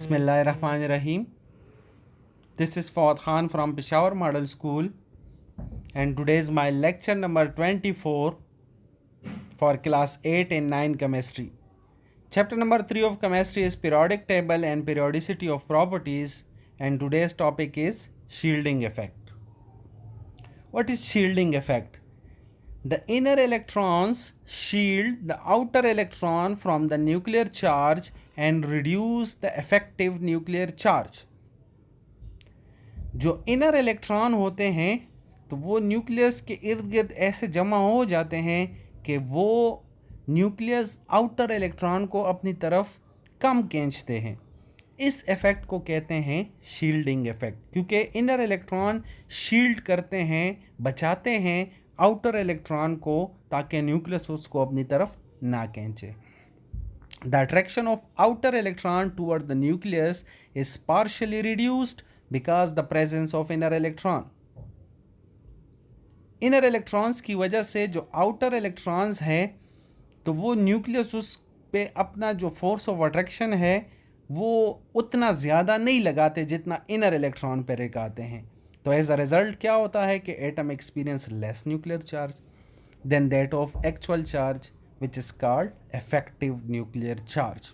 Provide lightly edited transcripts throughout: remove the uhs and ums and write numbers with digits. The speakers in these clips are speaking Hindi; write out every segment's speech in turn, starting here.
Bismillahirrahmanirrahim. This is Fawad Khan from Peshawar Model School, and today is my lecture number 24 for class 8 and 9 chemistry. Chapter number 3 of chemistry is periodic table and periodicity of properties, and today's topic is shielding effect. What is shielding effect? The inner electrons shield the outer electron from the nuclear charge and reduce the effective nuclear charge. जो इनर इलेक्ट्रॉन होते हैं तो वो न्यूक्लियस के इर्द गिर्द ऐसे जमा हो जाते हैं कि वो न्यूक्लियस आउटर इलेक्ट्रॉन को अपनी तरफ कम खींचते हैं. इस इफ़ेक्ट को कहते हैं शील्डिंग इफ़ेक्ट, क्योंकि इनर इलेक्ट्रॉन शील्ड करते हैं, बचाते हैं आउटर इलेक्ट्रॉन को ताकि न्यूक्लियस उसको अपनी तरफ ना खींचे. The attraction of outer electron toward the nucleus is partially reduced because the presence of inner electron. Inner electrons की वजह से जो आउटर इलेक्ट्रॉन्स हैं तो वो न्यूक्लियस उस पे अपना जो फोर्स ऑफ अट्रैक्शन है वो उतना ज़्यादा नहीं लगाते जितना इनर इलेक्ट्रॉन पे लगाते हैं. तो एज अ रिज़ल्ट क्या होता है कि atom experience less nuclear charge than that of actual charge which is called effective nuclear charge.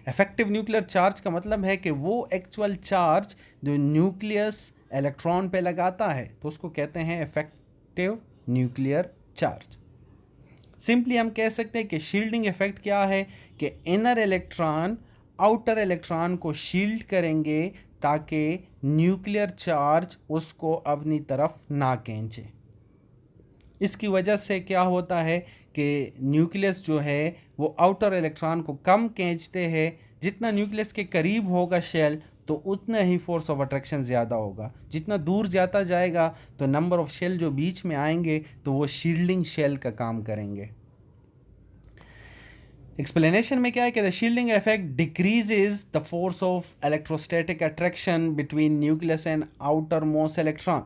effective nuclear charge का मतलब है कि वो एक्चुअल चार्ज जो न्यूक्लियस इलेक्ट्रॉन पे लगाता है तो उसको कहते हैं effective nuclear charge. सिंपली हम कह सकते हैं कि शील्डिंग इफेक्ट क्या है कि इनर इलेक्ट्रॉन आउटर इलेक्ट्रॉन को शील्ड करेंगे ताकि न्यूक्लियर चार्ज उसको अपनी तरफ ना खींचे. इसकी वजह से क्या होता है कि न्यूक्लियस जो है वो आउटर इलेक्ट्रॉन को कम खींचते हैं. जितना न्यूक्लियस के करीब होगा शेल तो उतना ही फोर्स ऑफ अट्रैक्शन ज़्यादा होगा. जितना दूर जाता जाएगा तो नंबर ऑफ शेल जो बीच में आएंगे तो वो शील्डिंग शेल का काम करेंगे. एक्सप्लेनेशन में क्या है कि the shielding effect decreases the force of electrostatic attraction between nucleus and outer most electron.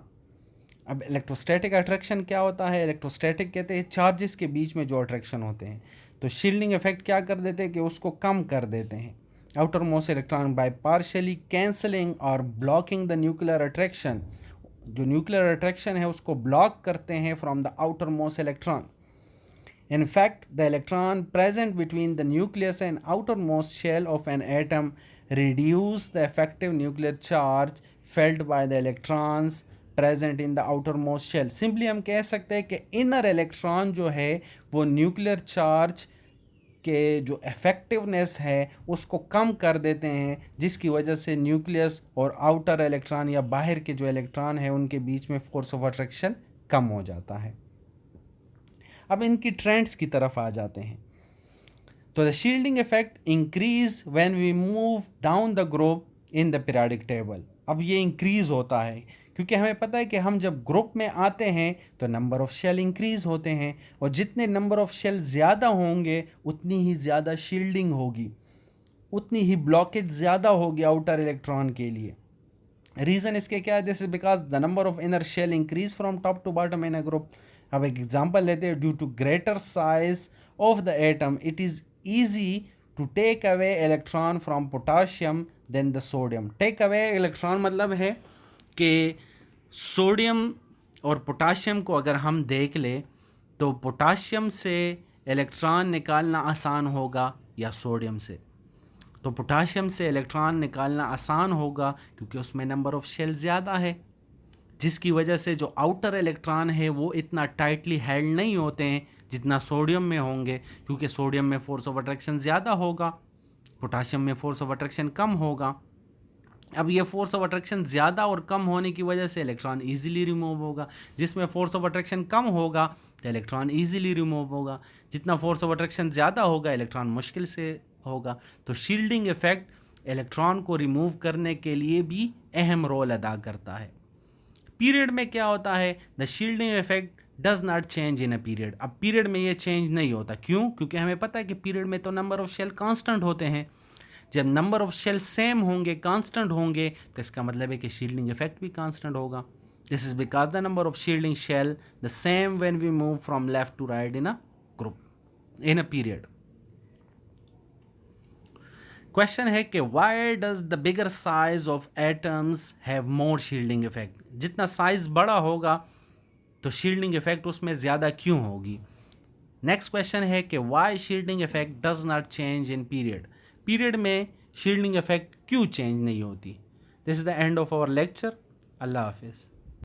अब इलेक्ट्रोस्टैटिक अट्रैक्शन क्या होता है? इलेक्ट्रोस्टैटिक कहते हैं चार्जेस के बीच में जो अट्रैक्शन होते हैं. तो शील्डिंग इफेक्ट क्या कर देते हैं कि उसको कम कर देते हैं outer most electron by partially cancelling और ब्लॉकिंग द न्यूक्लियर अट्रैक्शन. जो न्यूक्लियर अट्रैक्शन है उसको ब्लॉक करते हैं from the outer most electron. In fact, the electron present between the nucleus and outermost shell of an atom reduce the effective nuclear charge felt by the electrons present in the outermost shell. Simply हम कह सकते हैं कि inner electron जो है वो nuclear charge के जो effectiveness है उसको कम कर देते हैं, जिसकी वजह से न्यूक्लियस और आउटर इलेक्ट्रॉन या बाहर के जो इलेक्ट्रॉन है उनके बीच में फोर्स ऑफ अट्रैक्शन कम हो जाता है. अब इनकी ट्रेंड्स की तरफ आ जाते हैं. तो the shielding effect increase when we move down the group in the periodic table. अब ये इंक्रीज होता है क्योंकि हमें पता है कि हम जब ग्रुप में आते हैं तो नंबर ऑफ़ शेल इंक्रीज होते हैं और जितने नंबर ऑफ़ शेल ज़्यादा होंगे उतनी ही ज़्यादा शील्डिंग होगी, उतनी ही ब्लॉकेज ज़्यादा होगी आउटर इलेक्ट्रॉन के लिए. रीज़न इसके क्या है? This is because the number of inner shell increase from top to bottom in a group. अब एक एग्जांपल लेते हैं. Due to greater size of the atom it is easy to take away electron from potassium than the sodium. Take away electron मतलब है कि सोडियम और पोटाशियम को अगर हम देख ले तो पोटाशियम से इलेक्ट्रॉन निकालना आसान होगा या सोडियम से. तो पोटाशियम से इलेक्ट्रॉन निकालना आसान होगा क्योंकि उसमें नंबर ऑफ़ शेल ज़्यादा है, जिसकी वजह से जो आउटर इलेक्ट्रॉन है वो इतना टाइटली हेल्ड नहीं होते हैं जितना सोडियम में होंगे, क्योंकि सोडियम में फोर्स ऑफ अट्रैक्शन ज़्यादा होगा, पोटाशियम में फोर्स ऑफ अट्रैक्शन कम होगा. अब ये फोर्स ऑफ अट्रैक्शन ज़्यादा और कम होने की वजह से इलेक्ट्रॉन ईजिली रिमूव होगा. जिसमें फोर्स ऑफ अट्रैक्शन कम होगा तो इलेक्ट्रॉन ईजिली रिमूव होगा. जितना फोर्स ऑफ अट्रैक्शन ज़्यादा होगा इलेक्ट्रॉन मुश्किल से होगा. तो शील्डिंग इफेक्ट इलेक्ट्रॉन को रिमूव करने के लिए भी अहम रोल अदा करता है. पीरियड में क्या होता है? The shielding effect does not change in a period. अब पीरियड में ये चेंज नहीं होता. क्यों? क्योंकि हमें पता है कि पीरियड में तो नंबर ऑफ शेल कांस्टेंट होते हैं. जब नंबर ऑफ शेल सेम होंगे, कांस्टेंट होंगे, तो इसका मतलब है कि शील्डिंग इफेक्ट भी कांस्टेंट होगा. This is because the number of shielding shell the same when we move from left to right in a group in a period. Question है कि why does the bigger size of atoms have more shielding effect, जितना साइज बड़ा होगा तो शील्डिंग इफेक्ट उसमें ज़्यादा क्यों होगी। नेक्स्ट क्वेश्चन है कि why shielding effect does not change in period, period में शील्डिंग इफेक्ट क्यों चेंज नहीं होती। This is the end of our lecture. Allah हाफिज़।